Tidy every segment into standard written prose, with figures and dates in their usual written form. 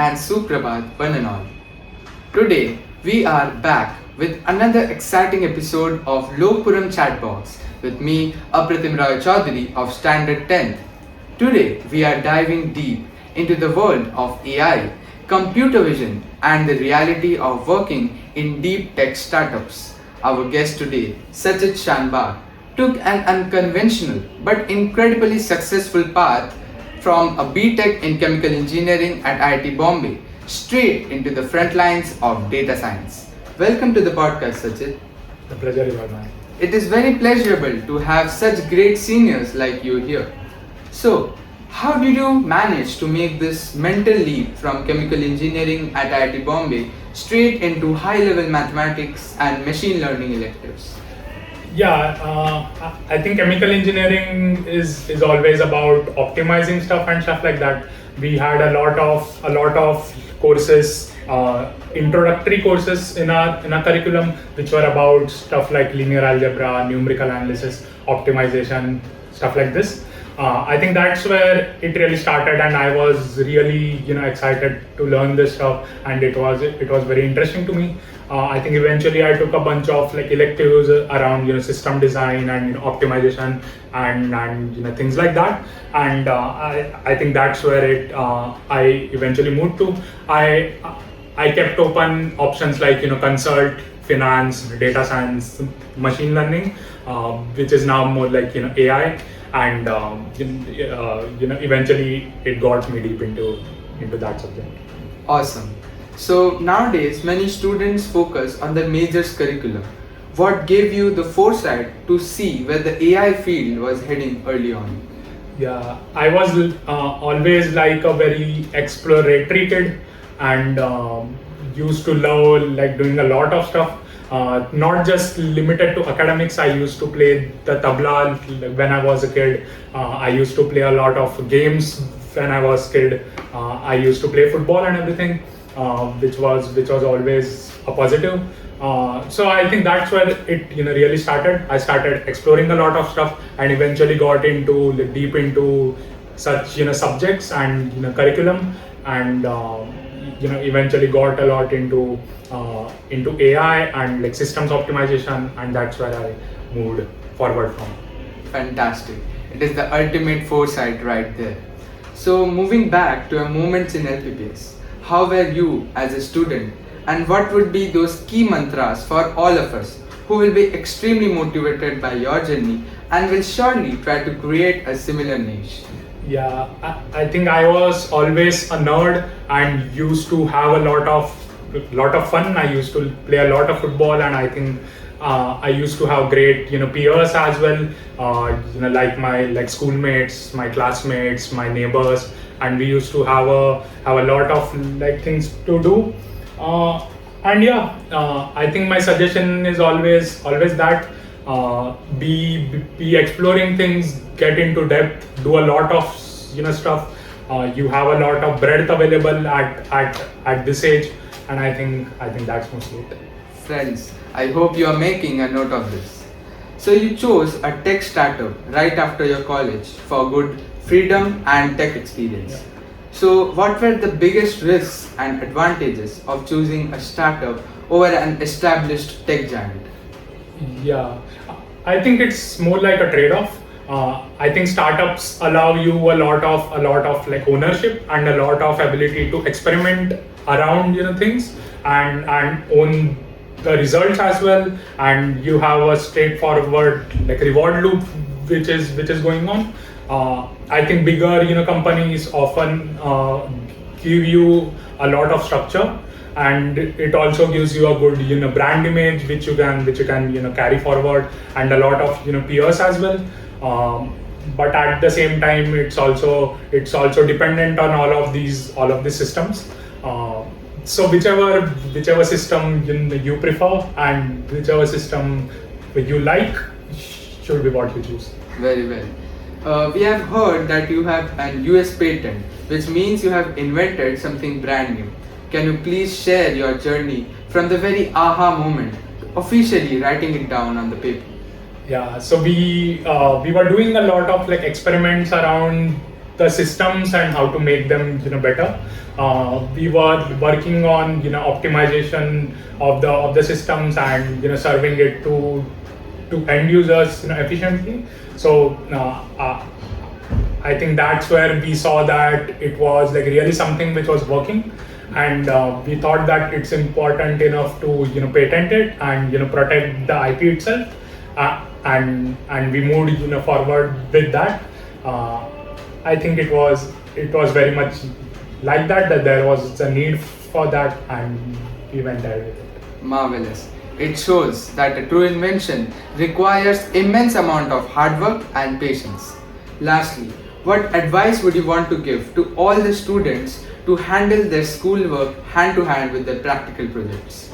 and Suprabhat one and all. Today we are back with another exciting episode of Lokpuram Chatbox with me Apratim Roy Chaudhary of Standard 10th. Today we are diving deep into the world of AI, computer vision and the reality of working in deep tech startups. Our guest today, Sachit Shanbhag, took an unconventional but incredibly successful path from a BTech in chemical engineering at IIT Bombay straight into the front lines of data science. Welcome to the podcast, Sachit. The pleasure is all mine. It is very pleasurable to have such great seniors like you here. So, how did you manage to make this mental leap from chemical engineering at IIT Bombay straight into high-level mathematics and machine learning electives? I think chemical engineering is always about optimizing stuff and stuff like that. We had a lot of courses, introductory courses in our curriculum, which were about stuff like linear algebra, numerical analysis, optimization, stuff like this. I think that's where it really started, and I was really excited to learn this stuff, and it was very interesting to me. I think eventually I took a bunch of electives around system design and optimization and things like that, and I think that's where I eventually moved to. I kept open options like consult, finance, data science, machine learning, which is now more like AI, and eventually it got me deep into that subject. Awesome. So nowadays many students focus on the majors curriculum. What gave you the foresight to see where the AI field was heading early on? Yeah, I was always like a very exploratory kid, and used to love doing a lot of stuff. Not just limited to academics. I used to play the tabla when I was a kid. I used to play a lot of games when I was a kid. I used to play football and everything, which was always a positive. So I think that's where it really started. I started exploring a lot of stuff and eventually got into deep into such subjects and curriculum, and eventually got a lot into AI and systems optimization, and that's where I moved forward from. Fantastic. It is the ultimate foresight right there. So moving back to your moments in LPPS, how were you as a student, and what would be those key mantras for all of us who will be extremely motivated by your journey and will surely try to create a similar niche? Yeah, I think I was always a nerd and used to have a lot of fun. I used to play a lot of football, and I think I used to have great peers as well. Like my schoolmates, my classmates, my neighbors, and we used to have a lot of things to do. I think my suggestion is always that be exploring things, get into depth, do a lot of stuff. You have a lot of breadth available at this age, and I think that's mostly it. Friends, I hope you are making a note of this. So you chose a tech startup right after your college for good freedom and tech experience. Yeah. So what were the biggest risks and advantages of choosing a startup over an established tech giant? Yeah, I think it's more like a trade-off. I think startups allow you a lot of ownership and a lot of ability to experiment around things and own the results as well, and you have a straightforward reward loop which is going on. I think bigger companies often give you a lot of structure, and it also gives you a good brand image which you can carry forward, and a lot of peers as well. But at the same time, it's also dependent on all of these systems. So whichever system you prefer and whichever system you like should be what you choose. Very well. We have heard that you have an US patent, which means you have invented something brand new. Can you please share your journey from the very aha moment to officially writing it down on the paper? Yeah, so we were doing a lot of experiments around the systems and how to make them better. We were working on optimization of the systems and serving it to end users efficiently. So I think that's where we saw that it was like really something which was working, and we thought that it's important enough to patent it and protect the IP itself, and we moved forward with that. I think it was very much like that there was a need for that, and we went ahead with it. Marvelous. It shows that a true invention requires immense amount of hard work and patience. Lastly, what advice would you want to give to all the students to handle their schoolwork hand to hand with their practical projects?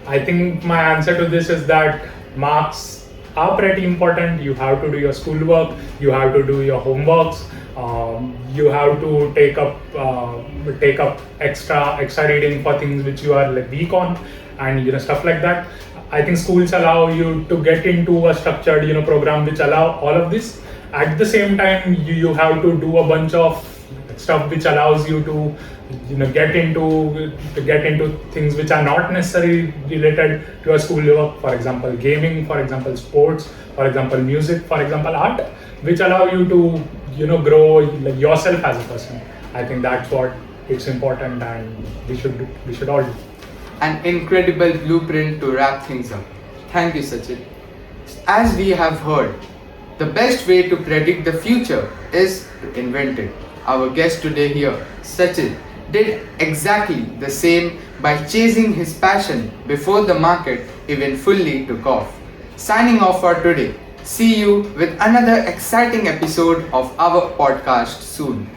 I think my answer to this is that marks are pretty important. You have to do your schoolwork, you have to do your homeworks, you have to take up extra reading for things which you are like weak on, and stuff like that. I think schools allow you to get into a structured program which allow all of this. At the same time, you have to do a bunch of stuff which allows you to get into things which are not necessarily related to your schoolwork. For example, gaming, for example, sports, for example, music, for example, art, which allow you to grow like yourself as a person. I think that's what it's important, and we should all do. An incredible blueprint to wrap things up. Thank you, Sachit. As we have heard, the best way to predict the future is to invent it. Our guest today here, Sachit, did exactly the same by chasing his passion before the market even fully took off. Signing off for today. See you with another exciting episode of our podcast soon.